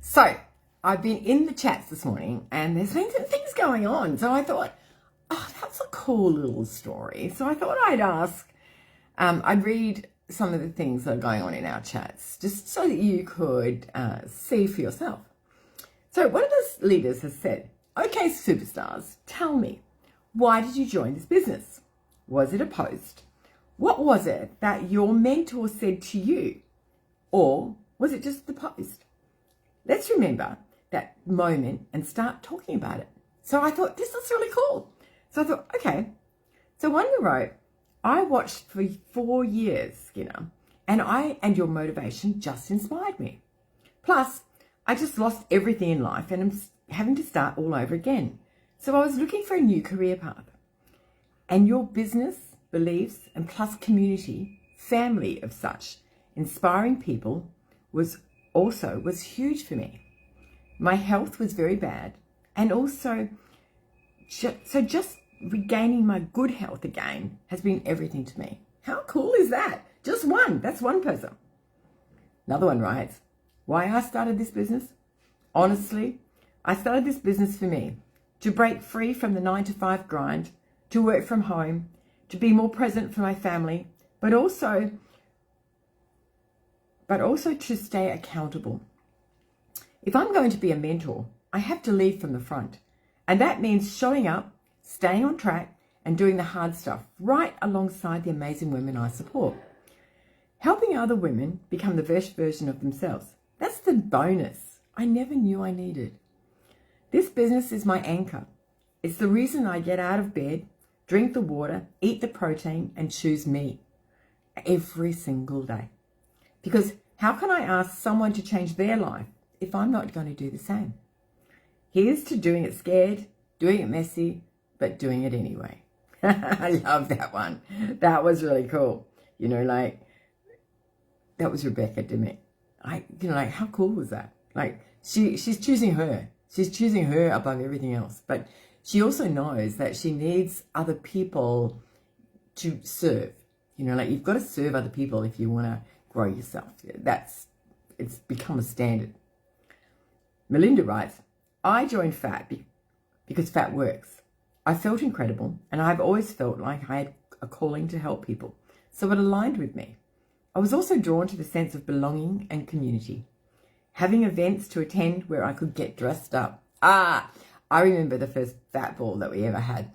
So I've been in the chats this morning and there's been some things going on. So I thought, oh, that's a cool little story. So I thought I'd read some of the things that are going on in our chats just so that you could see for yourself. So one of the leaders has said, okay, superstars, tell me, why did you join this business? Was it a post? What was it that your mentor said to you? Or was it just the post? Let's remember that moment and start talking about it. So I thought, this is really cool. So I thought, okay. So one wrote, I watched for 4 years, Skinner, and your motivation just inspired me. Plus, I just lost everything in life and I'm having to start all over again. So I was looking for a new career path. And your business, beliefs, and plus community, family of such inspiring people was huge for me. My health was very bad, and also just regaining my good health again has been everything to me. How cool is that? Just one. That's one person. Another one writes, why I started this business? Honestly, I started this business for me, to break free from the 9-to-5 grind, to work from home, to be more present for my family, but also to stay accountable. If I'm going to be a mentor, I have to lead from the front. And that means showing up, staying on track, and doing the hard stuff right alongside the amazing women I support. Helping other women become the best version of themselves. That's the bonus I never knew I needed. This business is my anchor. It's the reason I get out of bed, drink the water, eat the protein, and choose me every single day. Because how can I ask someone to change their life if I'm not going to do the same? Here's to doing it scared, doing it messy, but doing it anyway. I love that one. That was really cool. That was Rebecca Dimick. How cool was that? She's choosing her. She's choosing her above everything else. But she also knows that she needs other people to serve. You've got to serve other people if you want to grow yourself. It's become a standard. Melinda writes, I joined FAT because FAT works. I felt incredible, and I've always felt like I had a calling to help people, so it aligned with me. I was also drawn to the sense of belonging and community, having events to attend where I could get dressed up. I remember the first FAT ball that we ever had,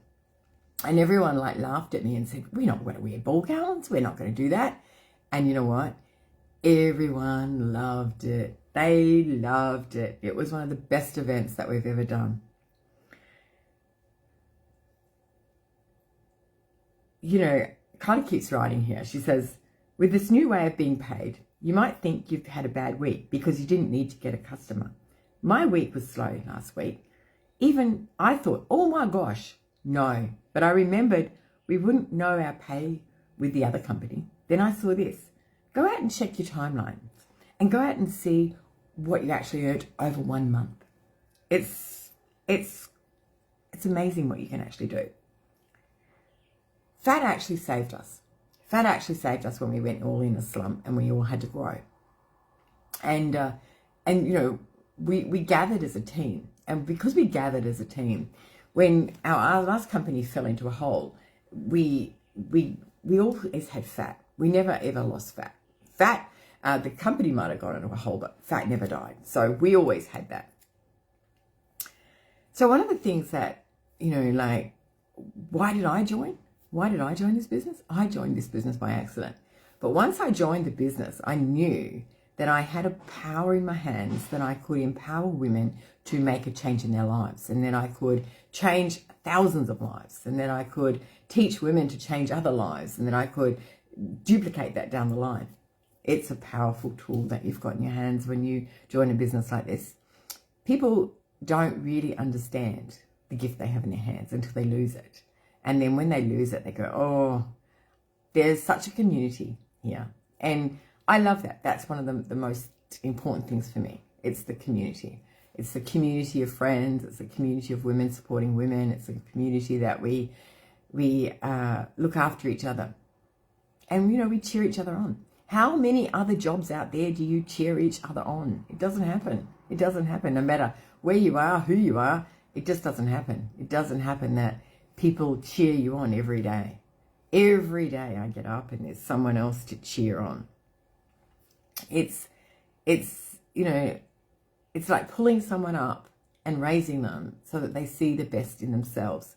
and everyone laughed at me and said, we're not going to wear ball gowns, we're not going to do that. And you know what? Everyone loved it. They loved it. It was one of the best events that we've ever done. Carla keeps writing here. She says, with this new way of being paid, you might think you've had a bad week because you didn't need to get a customer. My week was slow last week. Even I thought, oh my gosh, no. But I remembered we wouldn't know our pay with the other company. Then I saw this. Go out and check your timeline and go out and see what you actually earned over 1 month. It's amazing what you can actually do. FAT actually saved us. FAT actually saved us when we went all in a slump and we all had to grow. And we gathered as a team. And because we gathered as a team, when our last company fell into a hole, we always had FAT. We never ever lost FAT. The company might have gone into a hole, but FAT never died. So we always had that. So one of the things that, why did I join? Why did I join this business? I joined this business by accident. But once I joined the business, I knew that I had a power in my hands that I could empower women to make a change in their lives. And then I could change thousands of lives. And then I could teach women to change other lives. And then I could duplicate that down the line. It's a powerful tool that you've got in your hands when you join a business like this. People don't really understand the gift they have in their hands until they lose it. And then when they lose it, they go, oh, there's such a community here. And I love that. That's one of the most important things for me. It's the community. It's the community of friends. It's a community of women supporting women. It's a community that we look after each other. And, we cheer each other on. How many other jobs out there do you cheer each other on? It doesn't happen. It doesn't happen. No matter where you are, who you are, it just doesn't happen. It doesn't happen that people cheer you on every day. Every day I get up and there's someone else to cheer on. It's like pulling someone up and raising them so that they see the best in themselves.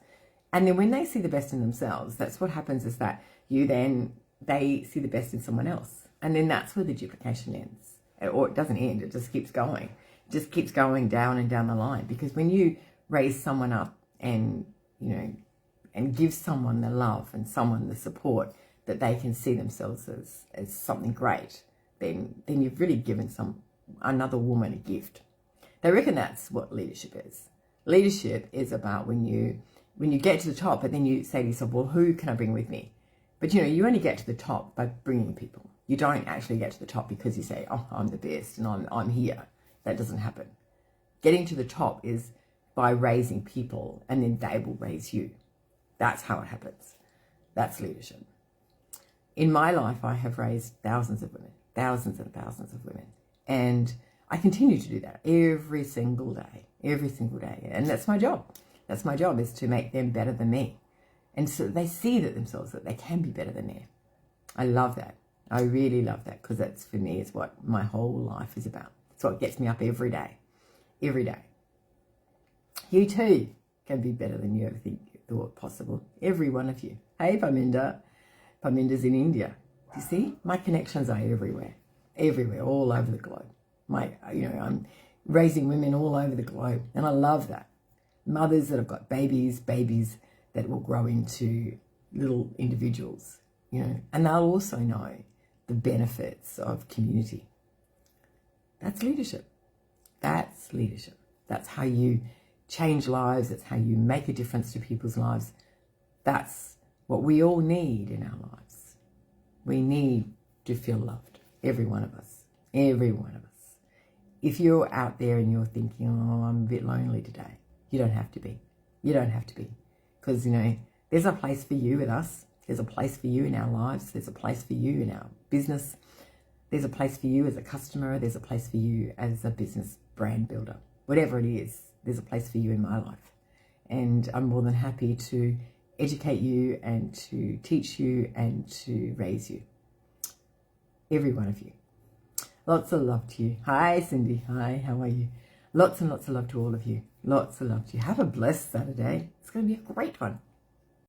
And then when they see the best in themselves, that's what happens, is that they see the best in someone else. And then that's where the duplication ends. Or it doesn't end, it just keeps going. It just keeps going down and down the line. Because when you raise someone up and, and give someone the love and someone the support that they can see themselves as something great, then you've really given another woman a gift. They reckon that's what leadership is. Leadership is about when you get to the top, and then you say to yourself, well, who can I bring with me? But you only get to the top by bringing people. You don't actually get to the top because you say, oh, I'm the best and I'm here. That doesn't happen. Getting to the top is by raising people, and then they will raise you. That's how it happens. That's leadership. In my life, I have raised thousands of women, thousands and thousands of women. And I continue to do that every single day. And that's my job. That's my job, is to make them better than me. And so they see that themselves, that they can be better than me. I love that. I really love that, because that's, for me, is what my whole life is about. It's what gets me up every day. Every day. You too can be better than you ever thought possible. Every one of you. Hey, Parminder. Parminder's in India. You see? My connections are everywhere. Everywhere, all over the globe. I'm raising women all over the globe, and I love that. Mothers that have got babies that will grow into little individuals, and they'll also know the benefits of community. That's leadership. That's leadership. That's how you change lives. That's how you make a difference to people's lives. That's what we all need in our lives. We need to feel loved. Every one of us. Every one of us. If you're out there and you're thinking, oh, I'm a bit lonely today, you don't have to be. You don't have to be. Because, there's a place for you with us. There's a place for you in our lives. There's a place for you in our business. There's a place for you as a customer. There's a place for you as a business brand builder. Whatever it is, there's a place for you in my life. And I'm more than happy to educate you and to teach you and to raise you. Every one of you. Lots of love to you. Hi, Cindy. Hi, how are you? Lots and lots of love to all of you. Lots of love to you. Have a blessed Saturday. It's going to be a great one.